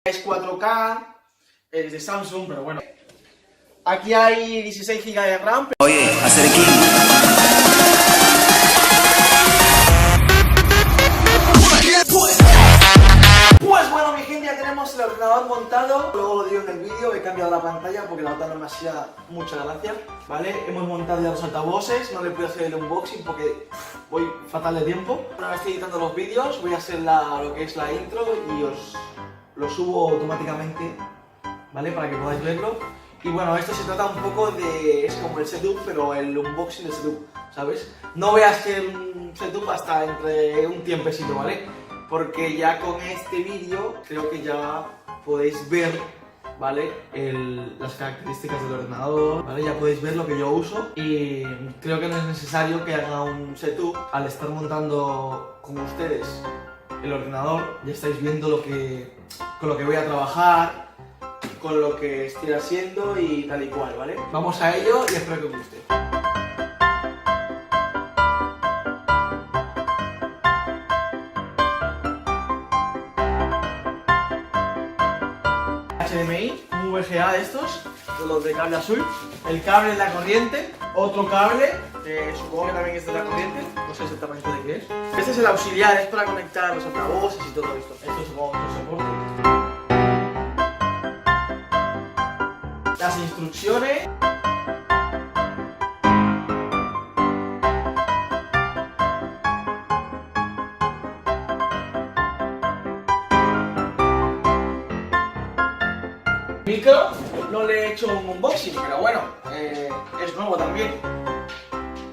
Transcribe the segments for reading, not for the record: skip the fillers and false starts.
Es 4K, es de Samsung, pero bueno. Aquí hay 16 GB de RAM. Oye, hacer aquí. Pues bueno, mi gente, ya tenemos el ordenador montado. Luego lo digo en el vídeo, he cambiado la pantalla porque la otra no me hacía mucha gracia, ¿vale? Hemos montado ya los altavoces, no le puedo hacer el unboxing porque voy fatal de tiempo. Una vez estoy editando los vídeos, voy a hacer lo que es la intro y os lo subo automáticamente, ¿vale? Para que podáis verlo. Y bueno, esto se trata un poco de... es como el setup, pero el unboxing del setup, ¿sabes? No voy a hacer un setup hasta entre un tiempecito, ¿vale? Porque ya con este vídeo creo que ya podéis ver, ¿vale? Las características del ordenador, ¿vale? Ya podéis ver lo que yo uso y creo que no es necesario que haga un setup. Al estar montando con ustedes el ordenador, ya estáis viendo con lo que voy a trabajar, con lo que estoy haciendo y tal y cual, ¿vale? Vamos a ello y espero que os guste. HDMI, un VGA de estos, de los de cable azul, el cable de la corriente, otro cable, que supongo que también es de la corriente, no sé exactamente de qué es. Este es el auxiliar, es para conectar los altavoces y todo esto. Esto supongo que es el soporte. Las instrucciones. Micro, no le he hecho un unboxing, pero bueno, es nuevo también.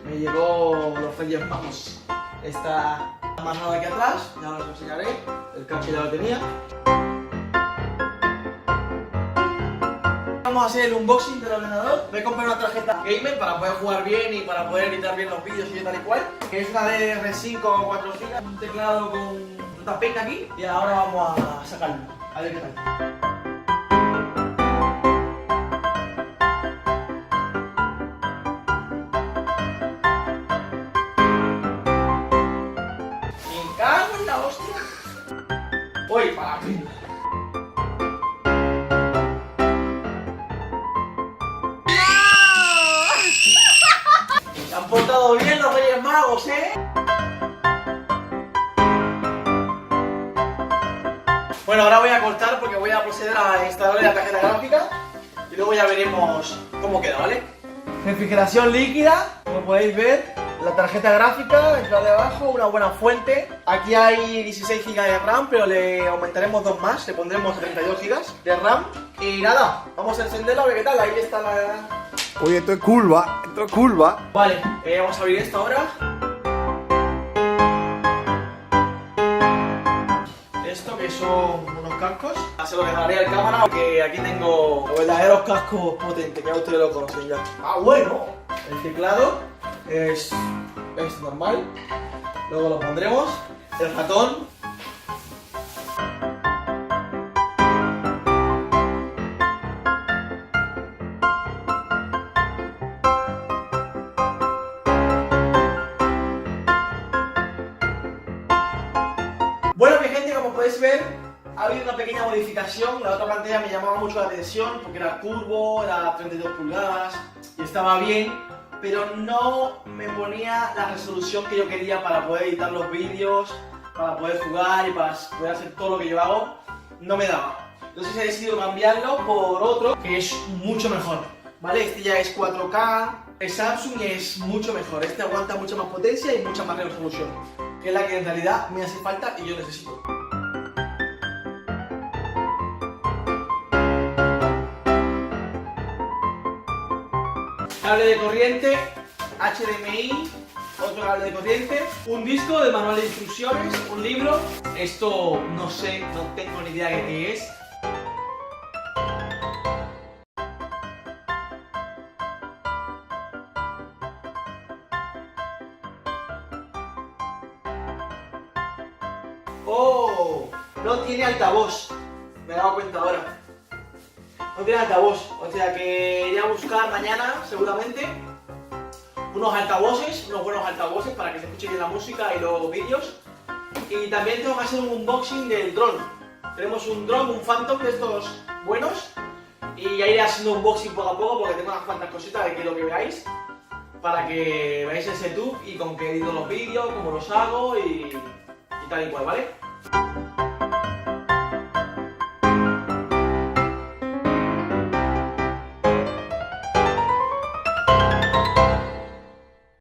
Me llegó los Reyes Magos. Está amarrado aquí atrás, ya os lo enseñaré. El cable ya lo tenía. Vamos a hacer el unboxing del ordenador. Voy a comprar una tarjeta gamer para poder jugar bien y para poder editar bien los vídeos y tal y cual. Que es una DDR5 4 GB, un teclado con tapete aquí. Y ahora vamos a sacarlo, a ver qué tal. Voy para aquí. Se han portado bien los Reyes Magos, ¿eh? Bueno, ahora voy a cortar porque voy a proceder a instalarle la tarjeta gráfica y luego ya veremos cómo queda, ¿vale? Refrigeración líquida, como podéis ver. La tarjeta gráfica, entra de abajo, una buena fuente. Aquí hay 16 GB de RAM, pero le aumentaremos 2 más, le pondremos 32 GB de RAM. Y nada, vamos a encenderla a ver qué tal, ahí está la... Oye, esto es curva, esto es curva. Vale, vamos a abrir esto ahora. Esto que son unos cascos. Se lo dejaré al cámara porque aquí tengo los verdaderos cascos potentes, que ya ustedes lo conocen ya. Ah, bueno, el teclado es normal, luego lo pondremos, el ratón. Bueno, mi gente, como podéis ver, ha habido una pequeña modificación. La otra pantalla me llamaba mucho la atención porque era curvo, era 32 pulgadas y estaba bien, pero no me ponía la resolución que yo quería para poder editar los vídeos, para poder jugar y para poder hacer todo lo que yo hago. No me daba. Entonces he decidido cambiarlo por otro que es mucho mejor, ¿vale? Este ya es 4K, el Samsung es mucho mejor. Este aguanta mucha más potencia y mucha más resolución, que es la que en realidad me hace falta y yo necesito. Cable de corriente, HDMI, otro cable de corriente, un disco de manual de instrucciones, un libro. Esto no sé, no tengo ni idea de qué es. ¡Oh! No tiene altavoz. Me he dado cuenta ahora. No tiene altavoz, o sea que iré a buscar mañana, seguramente, unos altavoces, unos buenos altavoces para que se escuche bien la música y los vídeos. Y también tengo que hacer un unboxing del dron, Tenemos un drone, un Phantom de estos buenos. Y ya iré haciendo un unboxing poco a poco porque tengo unas cuantas cositas que quiero que veáis. Para que veáis el setup y con qué edito los vídeos, cómo los hago y tal y cual, ¿vale?